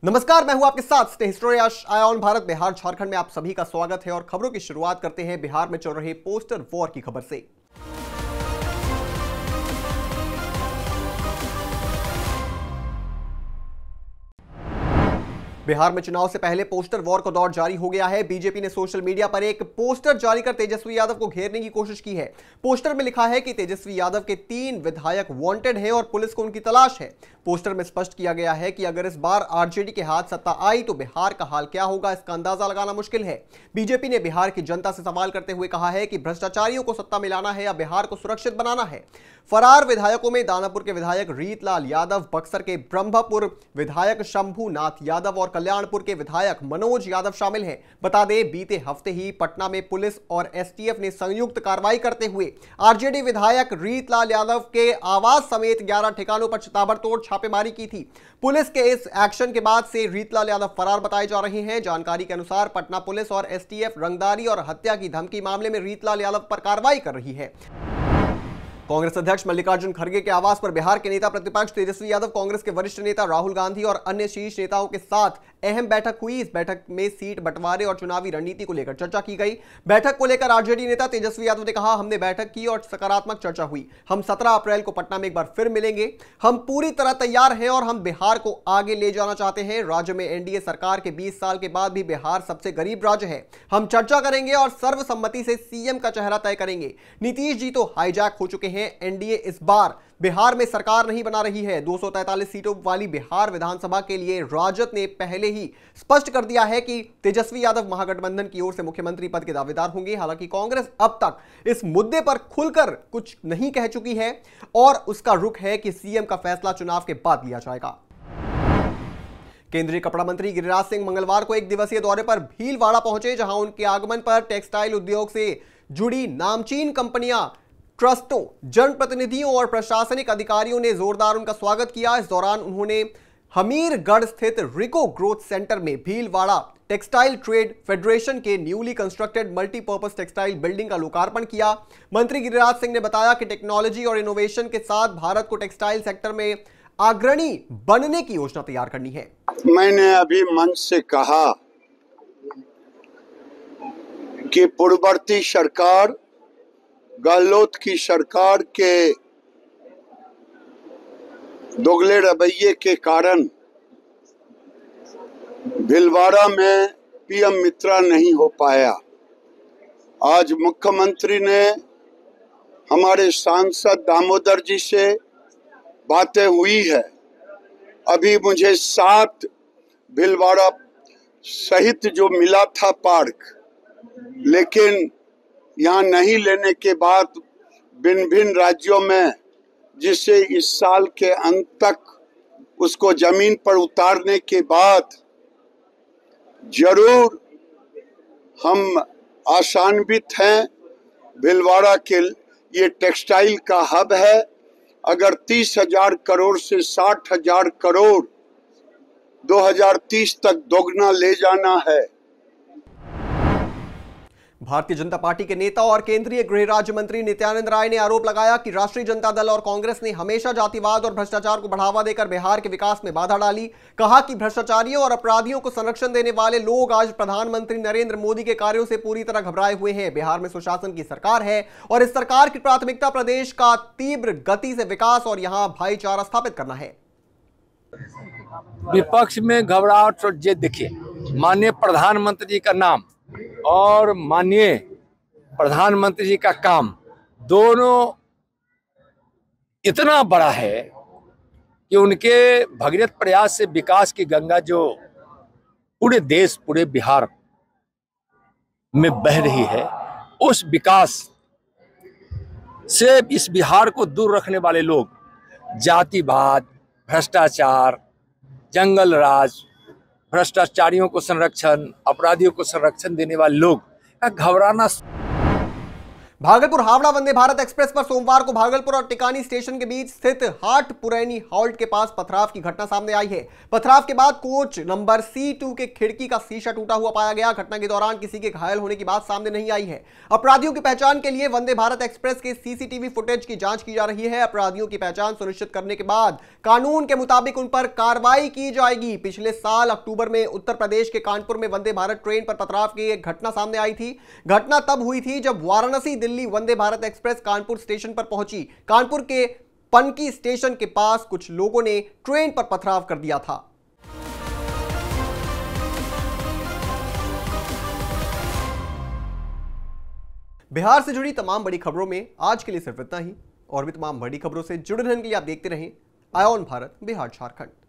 नमस्कार, मैं हूं आपके साथ हिस्टोरी आया ऑन भारत। बिहार झारखंड में आप सभी का स्वागत है और खबरों की शुरुआत करते हैं बिहार में चल रहे पोस्टर वॉर की खबर से। बिहार में चुनाव से पहले पोस्टर वॉर का दौर जारी हो गया है। बीजेपी ने सोशल मीडिया पर एक पोस्टर जारी कर तेजस्वी यादव को घेरने की कोशिश की है। पोस्टर में लिखा है कि तेजस्वी यादव के 3 विधायक वांटेड हैं और पुलिस को उनकी तलाश है। पोस्टर में स्पष्ट किया गया है कि अगर इस बार आरजेडी के हाथ सत्ता आई तो बिहार का हाल क्या होगा, इसका अंदाजा लगाना मुश्किल है। बीजेपी ने बिहार की जनता से सवाल करते हुए कहा है कि भ्रष्टाचारियों को सत्ता में लाना है या बिहार को सुरक्षित बनाना है। फरार विधायकों में दानापुर के विधायक रीतलाल यादव, बक्सर के ब्रह्मपुर विधायक शंभूनाथ यादव और कल्याणपुर के विधायक मनोज यादव शामिल हैं। बता दें, बीते हफ्ते ही पटना में पुलिस और एसटीएफ ने संयुक्त कार्रवाई करते हुए आरजेडी विधायक रीतलाल यादव के आवास समेत 11 ठिकानों पर ताबड़तोड़ छापेमारी की थी। पुलिस के इस एक्शन के बाद से रीतलाल यादव फरार बताए जा रहे हैं। जानकारी के अनुसार पटना पुलिस और एसटीएफ रंगदारी और हत्या की धमकी मामले में रीतलाल यादव पर कार्रवाई कर रही है। कांग्रेस अध्यक्ष मल्लिकार्जुन खड़गे के आवास पर बिहार के नेता प्रतिपक्ष तेजस्वी यादव, कांग्रेस के वरिष्ठ नेता राहुल गांधी और अन्य शीर्ष नेताओं के साथ अहम बैठक हुई। इस बैठक में सीट बंटवारे और चुनावी रणनीति को लेकर चर्चा की गई। बैठक को लेकर आरजेडी नेता तेजस्वी यादव ने कहा, हमने बैठक की और सकारात्मक चर्चा हुई। हम 17 अप्रैल को पटना में एक बार फिर मिलेंगे। हम पूरी तरह तैयार हैं और हम बिहार को आगे ले जाना चाहते हैं। राज्य में एनडीए सरकार के 20 साल के बाद भी बिहार सबसे गरीब राज्य है। हम चर्चा करेंगे और सर्वसम्मति से सीएम का चेहरा तय करेंगे। नीतीश जी तो हाईजैक हो चुके हैं। एनडीए इस बार बिहार में सरकार नहीं बना रही है। 243 सीटों वाली बिहार विधानसभा के लिए राजद ने पहले ही स्पष्ट कर दिया है कि तेजस्वी यादव महागठबंधन की ओर से मुख्यमंत्री पद के दावेदार होंगे। हालांकि कांग्रेस अब तक इस मुद्दे पर खुलकर कुछ नहीं कह चुकी है और उसका रुख है कि सीएम का फैसला चुनाव के बाद लिया जाएगा। केंद्रीय कपड़ा मंत्री गिरिराज सिंह मंगलवार को एक दिवसीय दौरे पर भीलवाड़ा पहुंचे, जहां उनके आगमन पर टेक्सटाइल उद्योग से जुड़ी नामचीन कंपनियां, ट्रस्टों, जनप्रतिनिधियों और प्रशासनिक अधिकारियों ने जोरदार उनका स्वागत किया। इस दौरान उन्होंने हमीरगढ़ स्थित रिको ग्रोथ सेंटर में भीलवाड़ा टेक्सटाइल ट्रेड फेडरेशन के newly constructed multipurpose textile building का लोकार्पण किया। मंत्री गिरिराज सिंह ने बताया कि टेक्नोलॉजी और इनोवेशन के साथ भारत को टेक्सटाइल सेक्टर में अग्रणी बनने की योजना तैयार करनी है। मैंने अभी मंच से कहा कि पूर्ववर्ती सरकार, गहलोत की सरकार के दोगले रवैये के कारण भीलवाड़ा में पीएम मित्रा नहीं हो पाया। आज मुख्यमंत्री ने हमारे सांसद दामोदर जी से बातें हुई है। अभी मुझे 7 भीलवाड़ा सहित जो मिला था पार्क, लेकिन यहाँ नहीं लेने के बाद भिन्न भिन्न राज्यों में, जिससे इस साल के अंत तक उसको जमीन पर उतारने के बाद जरूर हम आशान्वित हैं। भीलवाड़ा के ये टेक्सटाइल का हब है। अगर 30,000 करोड़ से 60,000 करोड़ 2030 तक दोगुना ले जाना है। भारतीय जनता पार्टी के नेता और केंद्रीय गृह राज्य मंत्री नित्यानंद राय ने आरोप लगाया कि राष्ट्रीय जनता दल और कांग्रेस ने हमेशा जातिवाद और भ्रष्टाचार को बढ़ावा देकर बिहार के विकास में बाधा डाली। कहा कि भ्रष्टाचारियों और अपराधियों को संरक्षण देने वाले लोग आज प्रधानमंत्री नरेंद्र मोदी के कार्यों से पूरी तरह घबराए हुए हैं। बिहार में सुशासन की सरकार है और इस सरकार की प्राथमिकता प्रदेश का तीव्र गति से विकास और यहां भाईचारा स्थापित करना है। विपक्ष में घबराहट ये देखिए, माननीय प्रधानमंत्री जी का नाम और माननीय प्रधानमंत्री जी का काम दोनों इतना बड़ा है कि उनके भगीरथ प्रयास से विकास की गंगा जो पूरे देश, पूरे बिहार में बह रही है, उस विकास से इस बिहार को दूर रखने वाले लोग जातिवाद, भ्रष्टाचार, जंगल राज, भ्रष्टाचारियों को संरक्षण, अपराधियों को संरक्षण देने वाले लोग का घबराना। भागलपुर हावड़ा वंदे भारत एक्सप्रेस पर सोमवार को भागलपुर और टिकानी स्टेशन के बीच स्थित हाट पुरैनी हॉल्ट के पास पथराव की घटना सामने आई है। पथराव के बाद कोच नंबर C2 के खिड़की का शीशा टूटा हुआ पाया गया। घटना के दौरान किसी के घायल होने की बात सामने नहीं आई है। अपराधियों की पहचान के लिए वंदे भारत एक्सप्रेस के CCTV फुटेज की जांच की जा रही है। अपराधियों की पहचान सुनिश्चित करने के बाद कानून के मुताबिक उन पर कार्रवाई की जाएगी। पिछले साल अक्टूबर में उत्तर प्रदेश के कानपुर में वंदे भारत ट्रेन पर पथराव की एक घटना सामने आई थी। घटना तब हुई थी जब वाराणसी दिल्ली वंदे भारत एक्सप्रेस कानपुर स्टेशन पर पहुंची। कानपुर के पनकी स्टेशन के पास कुछ लोगों ने ट्रेन पर पथराव कर दिया था। बिहार से जुड़ी तमाम बड़ी खबरों में आज के लिए सिर्फ इतना ही। और भी तमाम बड़ी खबरों से जुड़े रहने के लिए आप देखते रहें आयोन भारत बिहार झारखंड।